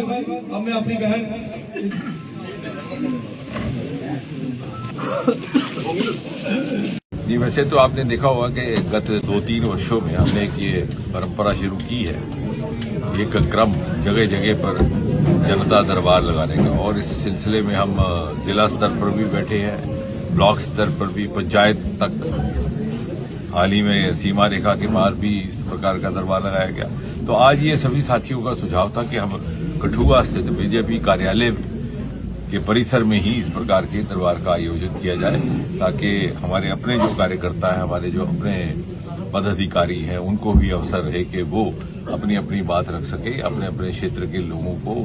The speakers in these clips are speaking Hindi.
अब मैं अपनी बहन जी, वैसे तो आपने देखा होगा कि गत 2-3 वर्षों में हमने एक ये परंपरा शुरू की है, एक क्रम जगह जगह पर जनता दरबार लगाने का, और इस सिलसिले में हम जिला स्तर पर भी बैठे हैं, ब्लॉक स्तर पर भी, पंचायत तक। हाल ही में सीमा रेखा के पार भी इस प्रकार का दरबार लगाया गया। तो आज ये सभी साथियों का सुझाव था कि हम कठुआ स्थित बीजेपी कार्यालय के परिसर में ही इस प्रकार के दरबार का आयोजन किया जाए, ताकि हमारे अपने जो कार्यकर्ता हैं, हमारे जो अपने पदाधिकारी हैं, उनको भी अवसर रहे कि वो अपनी अपनी बात रख सके, अपने अपने क्षेत्र के लोगों को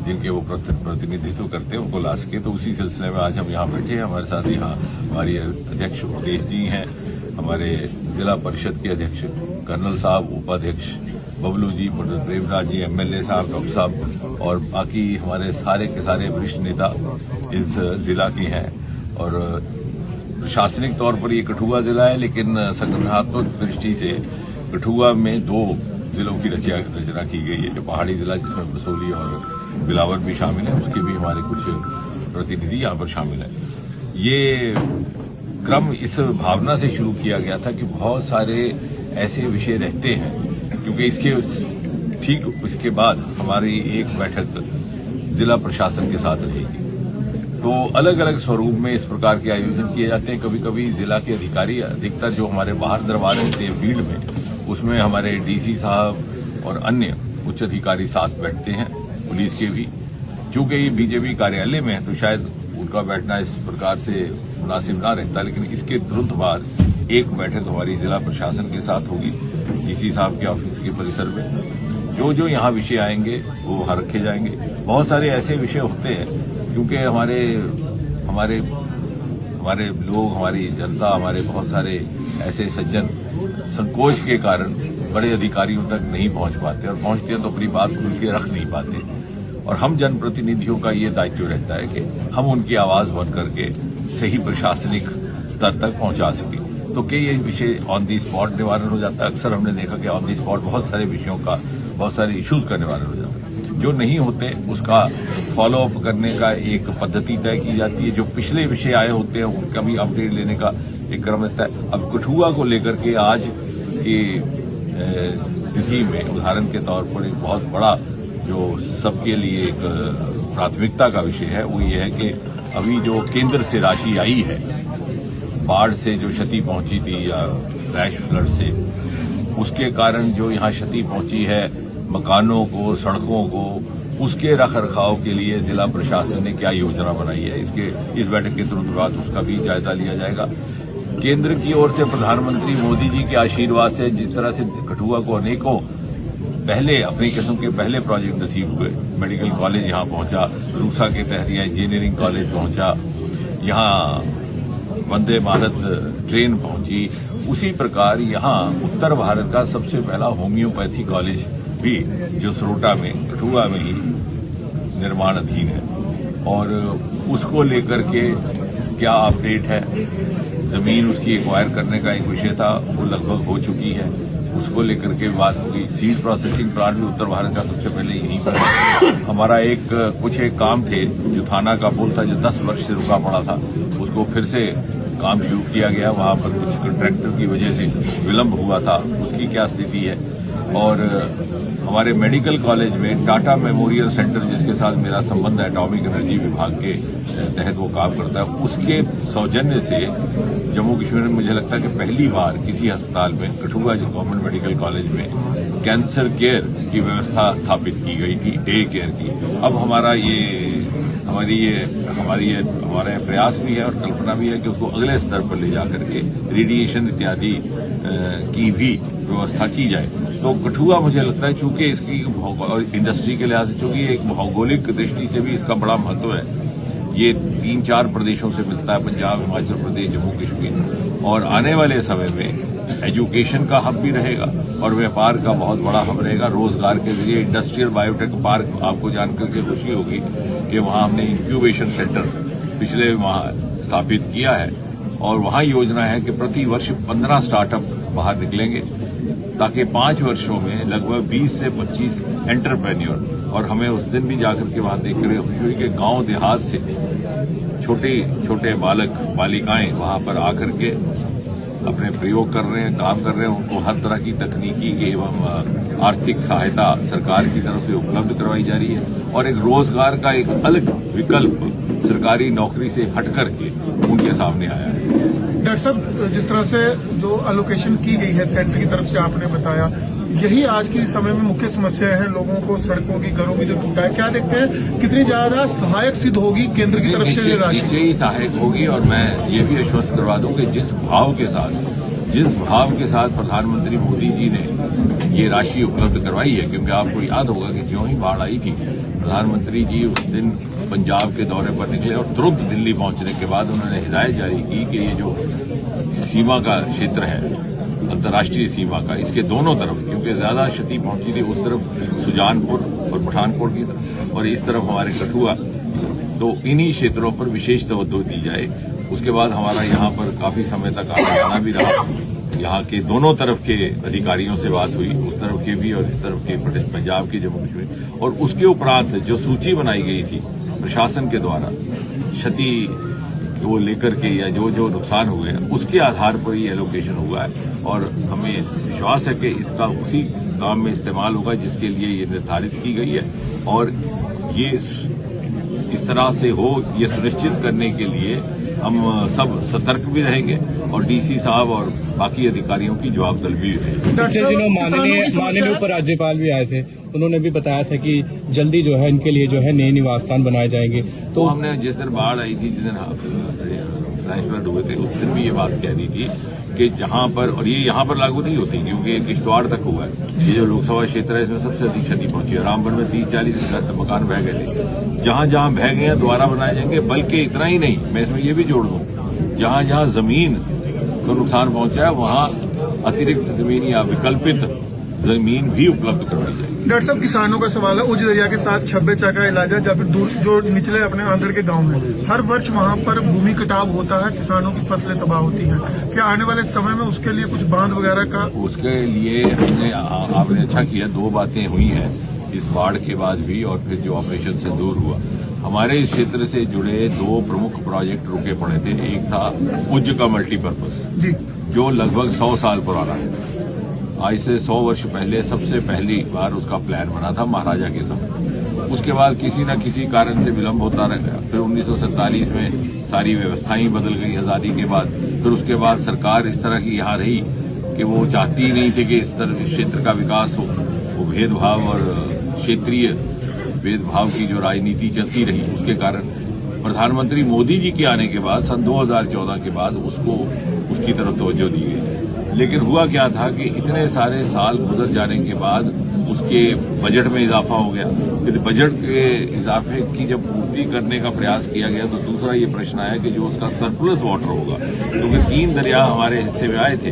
जिनके वो प्रतिनिधित्व करते हैं उनको ला सके। तो उसी सिलसिले में आज हम यहाँ बैठे हैं। हमारे साथ यहाँ हमारी अध्यक्ष उपदेश जी हैं, हमारे जिला परिषद के अध्यक्ष कर्नल साहब, उपाध्यक्ष बबलू जी, पंडित प्रेमदास जी, एमएलए साहब, डॉक्टर साहब, और बाकी हमारे सारे के सारे वरिष्ठ नेता इस जिला के हैं। और प्रशासनिक तौर पर ये कठुआ जिला है, लेकिन संगठनात्मक दृष्टि से कठुआ में 2 जिलों की रचना की गई है। जो पहाड़ी जिला जिसमें बसोली और बिलावर भी शामिल है, उसके भी हमारे कुछ प्रतिनिधि यहाँ पर शामिल हैं। ये क्रम इस भावना से शुरू किया गया था कि बहुत सारे ऐसे विषय रहते हैं, क्योंकि इसके ठीक इसके बाद हमारी एक बैठक जिला प्रशासन के साथ रहेगी। तो अलग अलग स्वरूप में इस प्रकार के आयोजन किए जाते हैं। कभी कभी जिला के अधिकारी, अधिकतर जो हमारे बाहर दरबार रहते हैं फील्ड में, उसमें हमारे डीसी साहब और अन्य उच्च अधिकारी साथ बैठते हैं, पुलिस के भी। चूंकि ये बीजेपी कार्यालय में है तो शायद उनका बैठना इस प्रकार से मुनासिब ना रहता, लेकिन इसके तुरंत बाद एक बैठक हमारी जिला प्रशासन के साथ होगी, डीसी साहब के ऑफिस के परिसर में। जो जो यहाँ विषय आएंगे वो वहाँ रखे जाएंगे। बहुत सारे ऐसे विषय होते हैं, क्योंकि हमारे लोग, हमारी जनता, हमारे बहुत सारे ऐसे सज्जन संकोच के कारण बड़े अधिकारियों तक नहीं पहुंच पाते, और पहुंचते हैं तो अपनी बात खुल के रख नहीं पाते। और हम जनप्रतिनिधियों का ये दायित्व रहता है कि हम उनकी आवाज बन करके सही प्रशासनिक स्तर तक पहुंचा सकें। तो कई ये विषय ऑन दी स्पॉट निवारण हो जाता है। अक्सर हमने देखा कि ऑन दी स्पॉट बहुत सारे विषयों का, बहुत सारे इश्यूज का निवारण हो जाता है। जो नहीं होते उसका फॉलो अप करने का एक पद्धति तय की जाती है। जो पिछले विषय आए होते हैं उनका भी अपडेट लेने का एक क्रम रहता है। अब कठुआ को लेकर के आज की स्थिति में उदाहरण के तौर पर एक बहुत बड़ा जो सबके लिए एक प्राथमिकता का विषय है, वो ये है कि अभी जो केंद्र से राशि आई है, बाढ़ से जो क्षति पहुंची थी या फ्लैश फ्लड से, उसके कारण जो यहाँ क्षति पहुंची है मकानों को, सड़कों को, उसके रखरखाव के लिए जिला प्रशासन ने क्या योजना बनाई है, इस बैठक के तुरंत बाद उसका भी जायजा लिया जाएगा। केंद्र की ओर से प्रधानमंत्री मोदी जी के आशीर्वाद से जिस तरह से कठुआ को अनेकों पहले अपनी किस्म के पहले प्रोजेक्ट नसीब हुए, मेडिकल कॉलेज यहाँ पहुंचा, रूसा के तहत यहाँ इंजीनियरिंग कॉलेज पहुंचा, यहाँ वंदे भारत ट्रेन पहुंची, उसी प्रकार यहाँ उत्तर भारत का सबसे पहला होम्योपैथी कॉलेज भी जो सरोटा में, कठुआ में ही निर्माणाधीन है। और उसको लेकर के क्या अपडेट है, जमीन उसकी एक्वायर करने का एक विषय था, वो लगभग हो चुकी है, उसको लेकर के बात होगी। सीड प्रोसेसिंग प्लांट भी उत्तर भारत का सबसे पहले यहीं पर है। हमारा कुछ एक काम थे, जो थाना का पुल था, जो 10 वर्ष से रुका पड़ा था, उसको फिर से काम शुरू किया गया। वहां पर कुछ कॉन्ट्रैक्टर की वजह से विलंब हुआ था, उसकी क्या स्थिति है। और हमारे मेडिकल कॉलेज में टाटा मेमोरियल सेंटर, जिसके साथ मेरा संबंध है, एटॉमिक एनर्जी विभाग के तहत वो काम करता है, उसके सौजन्य से जम्मू कश्मीर में मुझे लगता है कि पहली बार किसी अस्पताल में, कठुआ जो गवर्नमेंट मेडिकल कॉलेज में, कैंसर केयर की व्यवस्था स्थापित की गई थी, डे केयर की। अब हमारा प्रयास भी है और कल्पना भी है कि उसको अगले स्तर पर ले जाकर के रेडिएशन इत्यादि की भी व्यवस्था की जाए। तो कठुआ मुझे लगता है, चूंकि इसकी इंडस्ट्री के लिहाज से, चूंकि एक भौगोलिक दृष्टि से भी इसका बड़ा महत्व है, ये 3-4 प्रदेशों से मिलता है, पंजाब, हिमाचल प्रदेश, जम्मू कश्मीर, और आने वाले समय में एजुकेशन का हब भी रहेगा और व्यापार का बहुत बड़ा हब रहेगा। रोजगार के जरिए इंडस्ट्रियल बायोटेक पार्क, आपको जानकर के खुशी होगी कि वहां हमने इंक्यूबेशन सेंटर पिछले माह स्थापित किया है, और वहां योजना है कि प्रति वर्ष 15 स्टार्टअप बाहर निकलेंगे। ताकि 5 वर्षों में लगभग 20 से 25 एंटरप्रेन्योर, और हमें उस दिन भी जाकर के वहां देख कर खुशी हुई कि गांव देहात से छोटे छोटे बालक बालिकाएं वहां पर आकर के अपने प्रयोग कर रहे हैं, काम कर रहे हैं। उनको हर तरह की तकनीकी एवं आर्थिक सहायता सरकार की तरफ से उपलब्ध करवाई जा रही है, और एक रोजगार का एक अलग विकल्प सरकारी नौकरी से हट करके उनके सामने आया है। डॉक्टर साहब, जिस तरह से जो एलोकेशन की गई है सेंटर की तरफ से, आपने बताया यही आज के समय में मुख्य समस्या है, लोगों को सड़कों की, घरों की जो टूटा है, क्या देखते हैं कितनी ज्यादा सहायक सिद्ध होगी केंद्र की तरफ से ये राशि? ही सहायक होगी, और मैं ये भी आश्वस्त करवा दूं कि जिस भाव के साथ प्रधानमंत्री मोदी जी ने ये राशि उपलब्ध करवाई है, क्योंकि आपको याद होगा कि ज्यों ही बाढ़ आई थी, प्रधानमंत्री जी उस दिन पंजाब के दौरे पर निकले और तुरंत दिल्ली पहुंचने के बाद उन्होंने हिदायत जारी की कि ये जो सीमा का क्षेत्र है, अंतर्राष्ट्रीय सीमा का, इसके दोनों तरफ, क्योंकि ज्यादा क्षति पहुंची थी उस तरफ सुजानपुर और पठानकोट की तरफ, और इस तरफ हमारे कठुआ, तो इन्हीं क्षेत्रों पर विशेष तवज्जो दी जाए। उसके बाद हमारा यहाँ पर काफी समय तक आना जाना भी रहा, यहाँ के दोनों तरफ के अधिकारियों से बात हुई, उस तरफ के भी और इस तरफ के पंजाब के जम्मू कश्मीर, और उसके उपरांत जो सूची बनाई गई थी प्रशासन के द्वारा क्षति को लेकर के या जो जो नुकसान हुए हैं उसके आधार पर ये एलोकेशन हुआ है, और हमें विश्वास है कि इसका उसी काम में इस्तेमाल होगा जिसके लिए ये निर्धारित की गई है, और ये इस तरह से हो ये सुनिश्चित करने के लिए हम सब सतर्क भी रहेंगे, और डीसी साहब और बाकी अधिकारियों की जवाबदेही भी रहेगी। पिछले दिनों माननीय उपराज्यपाल भी आए थे, उन्होंने भी बताया था कि जल्दी जो है इनके लिए जो है नए निवास स्थान बनाए जाएंगे। तो हमने जिस दिन बाढ़ आई थी, जिस दिन फ्लैश फ्लड हुए थे, उस दिन भी ये बात कह दी थी कि जहां पर, और ये यहां पर लागू नहीं होती क्योंकि किश्तवाड़ तक हुआ है, ये जो लोकसभा क्षेत्र है इसमें सबसे अधिक क्षति पहुंची है। रामगढ़ में 30-40 मकान बह गए थे, जहां जहां बह गए हैं दोबारा बनाए जाएंगे। बल्कि इतना ही नहीं, मैं इसमें ये भी जोड़ दूं, जहां जहां जमीन को नुकसान पहुंचा है वहां अतिरिक्त जमीन या विकल्पित जमीन भी उपलब्ध करवाई जाएगी। डॉक्टर साहब, किसानों का सवाल है, उच्च दरिया के साथ छब्बे का इलाका या फिर दूर जो निचले अपने आंध्र के गांव में हर वर्ष वहां पर भूमि कटाव होता है, किसानों की फसलें तबाह होती हैं। क्या आने वाले समय में उसके लिए कुछ बांध वगैरह का? उसके लिए आपने अच्छा किया, 2 बातें हुई हैं इस बाढ़ के बाद भी, और फिर जो ऑपरेशन सिंदूर हुआ, हमारे इस क्षेत्र से जुड़े 2 प्रमुख प्रोजेक्ट रुके पड़े थे। एक था उज्ज का मल्टीपर्पज, जो लगभग 100 साल पुराना है। आज से 100 वर्ष पहले सबसे पहली बार उसका प्लान बना था महाराजा के समय। उसके बाद किसी न किसी कारण से विलंब होता रहा। फिर 1947 में सारी व्यवस्थाएं बदल गई आजादी के बाद। फिर उसके बाद सरकार इस तरह की यहाँ रही कि वो चाहती ही नहीं थी कि इस क्षेत्र का विकास हो। वो भेदभाव और क्षेत्रीय भेदभाव की जो राजनीति चलती रही, उसके कारण प्रधानमंत्री मोदी जी के आने के बाद सन 2014 के बाद उसकी तरफ तवज्जो दी गई। लेकिन हुआ क्या था कि इतने सारे साल गुजर जाने के बाद उसके बजट में इजाफा हो गया। फिर बजट के इजाफे की जब पूर्ति करने का प्रयास किया गया तो दूसरा ये प्रश्न आया कि जो उसका सरप्लस वाटर होगा, क्योंकि 3 दरिया हमारे हिस्से में आए थे,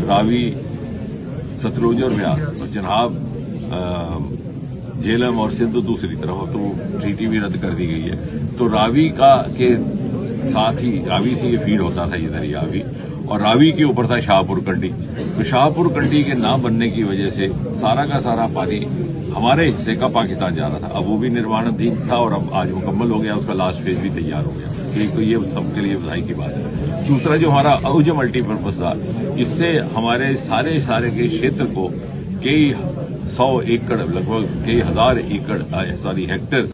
रावी, सतलुज और व्यास, और चिनाब, झेलम और सिंधु दूसरी तरफ, तो ट्रीटी भी रद्द कर दी गई है। तो रावी के साथ ही रावी से ये फीड होता था ये दरिया भी, और रावी के ऊपर था शाहपुर कंडी। तो शाहपुर कंडी के ना बनने की वजह से सारा का सारा पानी हमारे हिस्से का पाकिस्तान जा रहा था। अब वो भी निर्माणाधीन था और अब आज मुकम्मल हो गया, उसका लास्ट फेज भी तैयार हो गया। तो ये सबके लिए बधाई की बात है। दूसरा जो हमारा उज्ज मल्टीपर्पज था, इससे हमारे सारे के क्षेत्र को कई 100 एकड़, लगभग कई हजार एकड़ हेक्टेयर